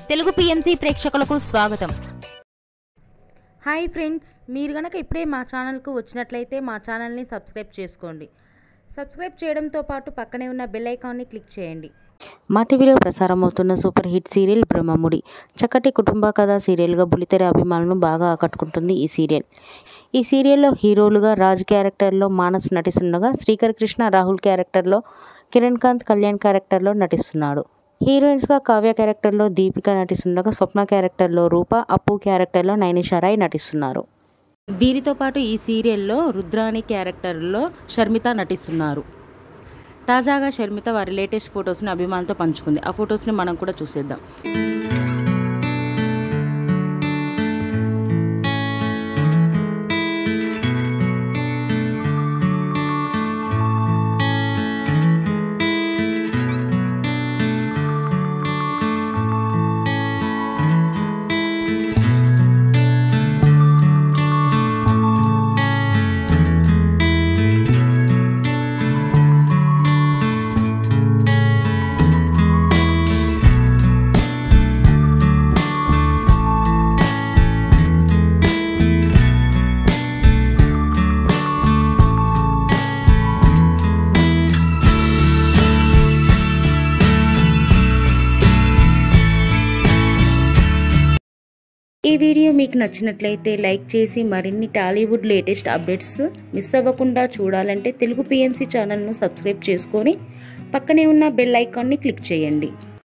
Telugu PMC ప్రేక్షకులకు స్వాగతం. Hi friends, మీరు గనక ఇప్పుడే మా ఛానల్కు వచ్చినట్లయితే మా ఛానల్ని సబ్స్క్రైబ్ చేసుకోండి. సబ్స్క్రైబ్ చేయడంతో పాటు పక్కనే ఉన్న బెల్ ఐకాన్ని క్లిక్ చేయండి. మా టీవీలో ప్రసారమవుతున్న సూపర్ హిట్ సీరియల్ బ్రహ్మముడి చక్కటి కుటుంబ కథా సీరియల్గా బుల్లితెర అభిమానులను బాగా ఆకట్టుకుంటుంది ఈ సీరియల్లో హీరోలుగా రాజ్ క్యారెక్టర్లో మానస్ నటిస్తుండగా శ్రీకర్ కృష్ణ రాహుల్ క్యారెక్టర్లో కిరణ్ కాంత్ కళ్యాణ్ క్యారెక్టర్లో నటిస్తున్నాడు. హీరోయిన్స్గా కావ్య క్యారెక్టర్లో దీపిక నటిస్తుండగా స్వప్న క్యారెక్టర్లో రూప, అప్పు క్యారెక్టర్లో నైనిషారాయ్ నటిస్తున్నారు. వీరితో పాటు ఈ సీరియల్లో రుద్రాణి క్యారెక్టర్లో షర్మిత నటిస్తున్నారు. తాజాగా షర్మిత వారి లేటెస్ట్ ఫొటోస్ని అభిమానులతో పంచుకుంది. ఆ ఫొటోస్ని మనం కూడా చూసేద్దాం. ఈ వీడియో మీకు నచ్చినట్లయితే లైక్ చేసి మరిన్ని టాలీవుడ్ లేటెస్ట్ అప్డేట్స్ మిస్ అవ్వకుండా చూడాలంటే తెలుగు పిఎంసి ఛానల్ను సబ్స్క్రైబ్ చేసుకొని పక్కనే ఉన్న బెల్ ఐకాన్ని క్లిక్ చేయండి.